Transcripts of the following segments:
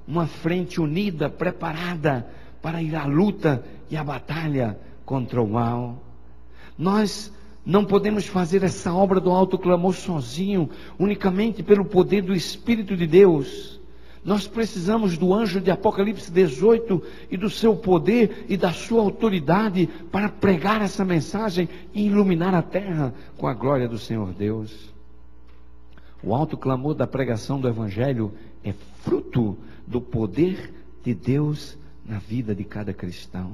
uma frente unida, preparada para ir à luta e à batalha contra o mal. Nós não podemos fazer essa obra do alto clamor sozinho, unicamente pelo poder do Espírito de Deus. Nós precisamos do anjo de Apocalipse 18 e do seu poder e da sua autoridade para pregar essa mensagem e iluminar a terra com a glória do Senhor Deus. O alto clamor da pregação do Evangelho é fruto do poder de Deus na vida de cada cristão.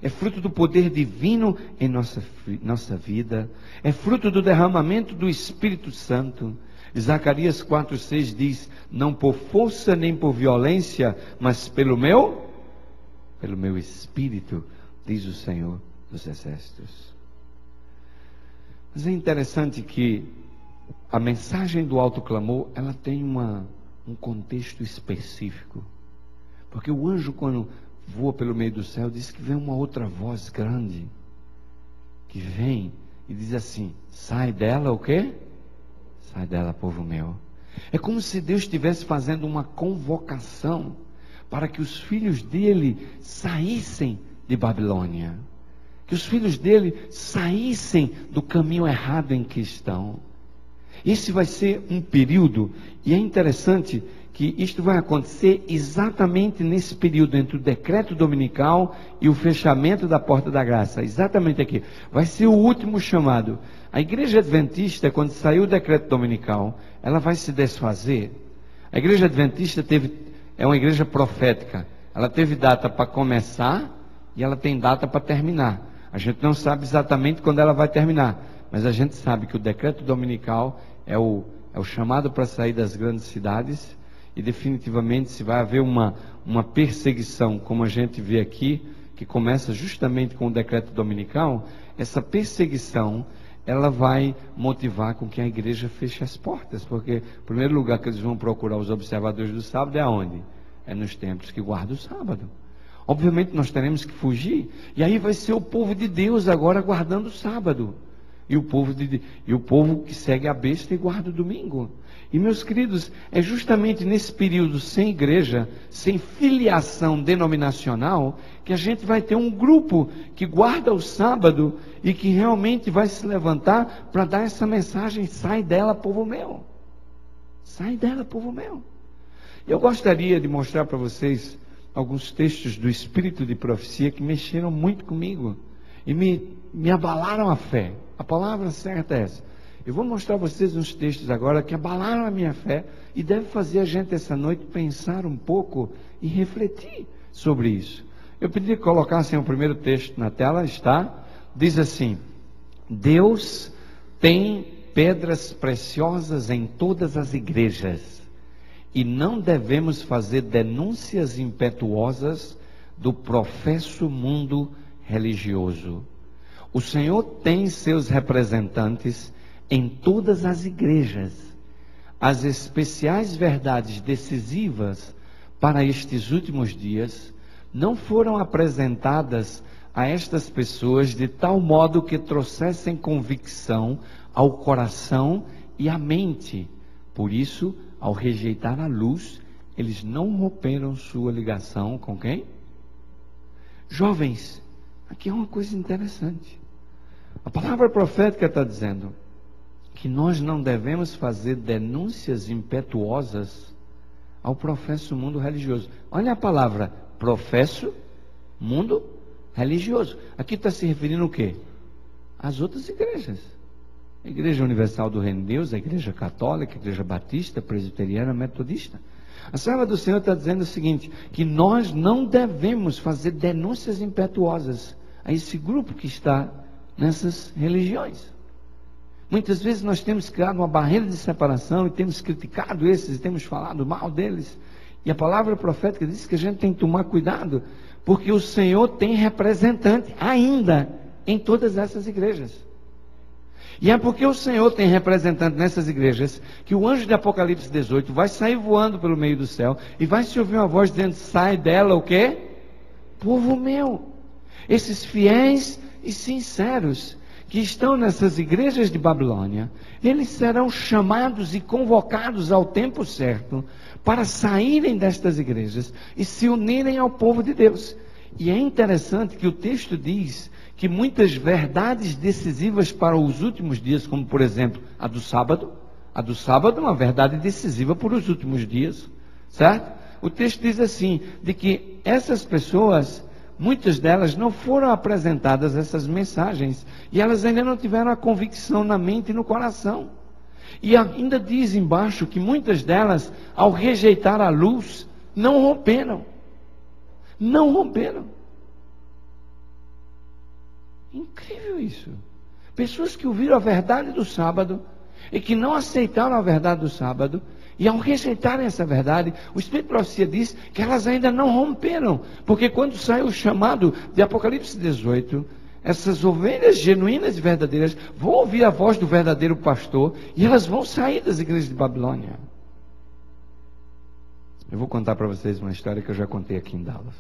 É fruto do poder divino em nossa vida. É fruto do derramamento do Espírito Santo. Zacarias 4:6 diz: não por força nem por violência, mas pelo meu Espírito, diz o Senhor dos Exércitos. Mas é interessante que a mensagem do alto clamor, ela tem um contexto específico. Porque o anjo, quando voa pelo meio do céu, diz que vem uma outra voz grande, que vem e diz assim: sai dela o quê? Sai dela, povo meu. É como se Deus estivesse fazendo uma convocação para que os filhos dele saíssem de Babilônia, que os filhos dele saíssem do caminho errado em que estão. Esse vai ser um período, e é interessante que isto vai acontecer exatamente nesse período entre o decreto dominical e o fechamento da porta da graça. Exatamente aqui. Vai ser o último chamado. A igreja adventista, quando saiu o decreto dominical, ela vai se desfazer. A igreja adventista é uma igreja profética. Ela teve data para começar e ela tem data para terminar. A gente não sabe exatamente quando ela vai terminar, mas a gente sabe que o decreto dominical é o chamado para sair das grandes cidades. E definitivamente, se vai haver uma perseguição, como a gente vê aqui, que começa justamente com o decreto dominical, essa perseguição, ela vai motivar com que a igreja feche as portas, porque o primeiro lugar que eles vão procurar os observadores do sábado é aonde? É nos templos que guardam o sábado. Obviamente nós teremos que fugir, e aí vai ser o povo de Deus agora guardando o sábado, e o povo que segue a besta e guarda o domingo. E meus queridos, é justamente nesse período sem igreja, sem filiação denominacional, que a gente vai ter um grupo que guarda o sábado e que realmente vai se levantar para dar essa mensagem: sai dela, povo meu. Sai dela, povo meu. Eu gostaria de mostrar para vocês alguns textos do Espírito de Profecia que mexeram muito comigo e me abalaram a fé. A palavra certa é essa. Eu vou mostrar a vocês uns textos agora que abalaram a minha fé e deve fazer a gente essa noite pensar um pouco e refletir sobre isso. Eu pedi que colocassem o primeiro texto na tela, está? Diz assim: Deus tem pedras preciosas em todas as igrejas e não devemos fazer denúncias impetuosas do professo mundo religioso. O Senhor tem seus representantes em todas as igrejas. As especiais verdades decisivas para estes últimos dias não foram apresentadas a estas pessoas de tal modo que trouxessem convicção ao coração e à mente. Por isso, ao rejeitar a luz, eles não romperam sua ligação com quem? Jovens, aqui é uma coisa interessante. A palavra profética está dizendo que nós não devemos fazer denúncias impetuosas ao professo mundo religioso. Olha a palavra, professo mundo religioso. Aqui está se referindo o quê? Às outras igrejas. A Igreja Universal do Reino de Deus, a Igreja Católica, a Igreja Batista, Presbiteriana, Metodista. A serva do Senhor está dizendo o seguinte, que nós não devemos fazer denúncias impetuosas a esse grupo que está nessas religiões. Muitas vezes nós temos criado uma barreira de separação e temos criticado esses e temos falado mal deles. E a palavra profética diz que a gente tem que tomar cuidado, porque o Senhor tem representante ainda em todas essas igrejas. E é porque o Senhor tem representante nessas igrejas que o anjo de Apocalipse 18 vai sair voando pelo meio do céu e vai se ouvir uma voz dizendo: sai dela o quê? Povo meu. Esses fiéis e sinceros que estão nessas igrejas de Babilônia, eles serão chamados e convocados ao tempo certo para saírem destas igrejas e se unirem ao povo de Deus. E é interessante que o texto diz que muitas verdades decisivas para os últimos dias, como por exemplo a do sábado é uma verdade decisiva para os últimos dias, certo? O texto diz assim, de que essas pessoas, muitas delas não foram apresentadas essas mensagens, e elas ainda não tiveram a convicção na mente e no coração. E ainda diz embaixo que muitas delas, ao rejeitar a luz, não romperam. Não romperam. Incrível isso. Pessoas que ouviram a verdade do sábado e que não aceitaram a verdade do sábado, e ao rejeitarem essa verdade, o Espírito de Profecia diz que elas ainda não romperam, porque quando sai o chamado de Apocalipse 18, essas ovelhas genuínas e verdadeiras vão ouvir a voz do verdadeiro pastor, e elas vão sair das igrejas de Babilônia. Eu vou contar para vocês uma história que eu já contei aqui em Dallas.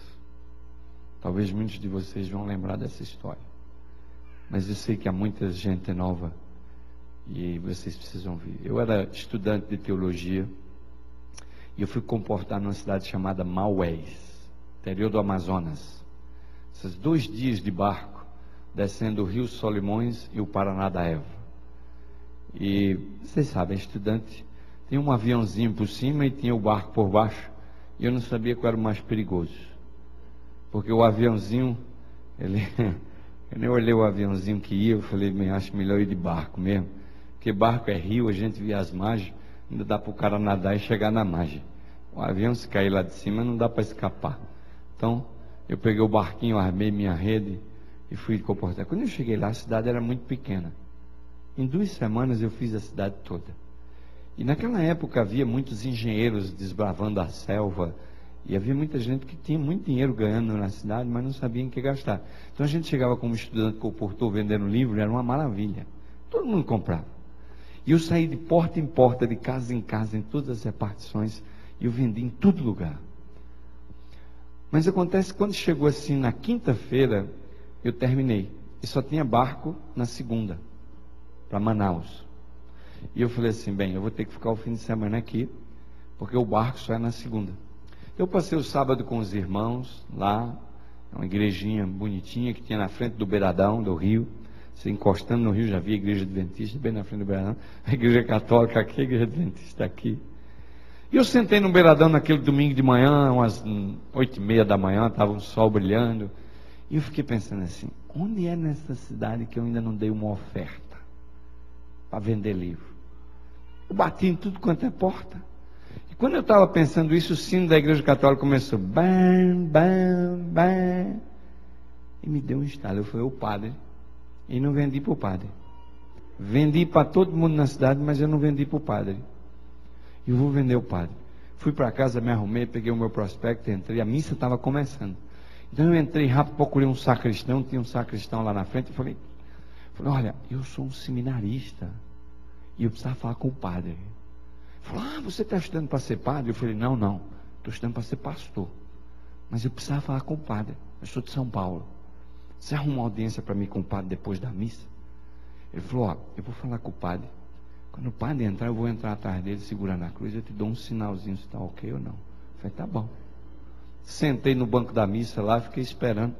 Talvez muitos de vocês vão lembrar dessa história, mas eu sei que há muita gente nova e vocês precisam ver. Eu era estudante de teologia e eu fui comportar numa cidade chamada Maués, interior do Amazonas. Esses 2 dias de barco, descendo o Rio Solimões e o Paraná da Eva. E vocês sabem, estudante tem um aviãozinho por cima e tinha o barco por baixo, e eu não sabia qual era o mais perigoso, porque o aviãozinho, eu olhei o aviãozinho que ia, eu falei, acho melhor ir de barco mesmo, porque barco é rio, a gente vê as margens, ainda dá para o cara nadar e chegar na margem. O avião, se cair lá de cima, não dá para escapar. Então eu peguei o barquinho, armei minha rede e fui comportar. Quando eu cheguei lá, a cidade era muito pequena. Em 2 semanas eu fiz a cidade toda. E naquela época havia muitos engenheiros desbravando a selva, e havia muita gente que tinha muito dinheiro ganhando na cidade, mas não sabia em que gastar. Então a gente chegava como estudante comportor vendendo livro, era uma maravilha. Todo mundo comprava. E eu saí de porta em porta, de casa em casa, em todas as repartições, e eu vendi em todo lugar. Mas acontece que quando chegou assim na quinta-feira, eu terminei. E só tinha barco na segunda, para Manaus. E eu falei assim, bem, eu vou ter que ficar o fim de semana aqui, porque o barco só é na segunda. Eu passei o sábado com os irmãos lá, uma igrejinha bonitinha que tinha na frente do beiradão do rio. Você encostando no rio, já vi a igreja adventista bem na frente do beiradão. A igreja católica aqui, a igreja adventista aqui. E eu sentei no beiradão naquele domingo de manhã, umas 8h30 da manhã, estava um sol brilhando. E eu fiquei pensando assim, onde é nessa cidade que eu ainda não dei uma oferta para vender livro? Eu bati em tudo quanto é porta. E quando eu estava pensando isso, o sino da igreja católica começou, bam, bam, bam. E me deu um estalo. Eu fui o padre. E não vendi para o padre. Vendi para todo mundo na cidade, mas eu não vendi para o padre. E eu vou vender o padre. Fui para casa, me arrumei, peguei o meu prospecto, entrei. A missa estava começando. Então eu entrei rápido, procurei um sacristão. Tinha um sacristão lá na frente. E falei, olha, eu sou um seminarista. E eu precisava falar com o padre. Ele falou, você está estudando para ser padre? Eu falei, não, estou estudando para ser pastor. Mas eu precisava falar com o padre. Eu sou de São Paulo. Você arruma uma audiência para mim com o padre depois da missa? Ele falou, eu vou falar com o padre. Quando o padre entrar, eu vou entrar atrás dele, segurando a cruz, eu te dou um sinalzinho se está ok ou não. Eu falei, tá bom. Sentei no banco da missa lá, fiquei esperando.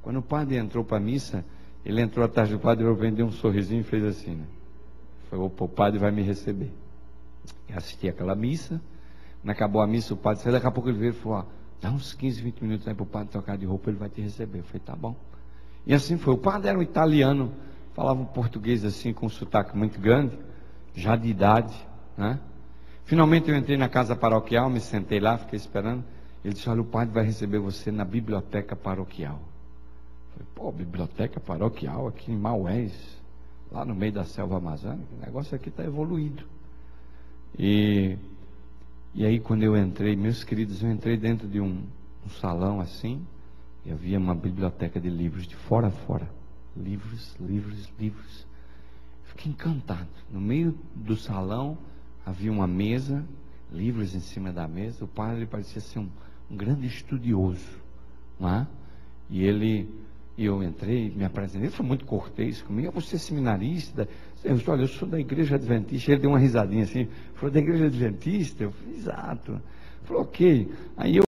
Quando o padre entrou para a missa, ele entrou atrás do padre, eu dei um sorrisinho e fez assim, né? Falei, opa, o padre vai me receber. Eu assisti aquela missa. Quando acabou a missa, o padre saiu, daqui a pouco ele veio e falou, dá uns 15, 20 minutos aí para o padre trocar de roupa, ele vai te receber. Eu falei, tá bom. E assim foi. O padre era um italiano, falava um português assim, com um sotaque muito grande, já de idade, né? Finalmente eu entrei na casa paroquial, me sentei lá, fiquei esperando. Ele disse, olha, o padre vai receber você na biblioteca paroquial. Eu falei, biblioteca paroquial aqui em Maués, lá no meio da selva amazônica, o negócio aqui está evoluído. E aí quando eu entrei, meus queridos, eu entrei dentro de um salão assim, e havia uma biblioteca de livros de fora a fora. Livros, livros, livros. Fiquei encantado. No meio do salão havia uma mesa, livros em cima da mesa. O padre parecia ser um grande estudioso, não é? E ele E eu entrei, me apresentei, ele foi muito cortês comigo. Você é seminarista? Eu disse, olha, eu sou da Igreja Adventista. Ele deu uma risadinha assim, falou, da Igreja Adventista? Eu falei, exato. Ele falou, ok. Aí eu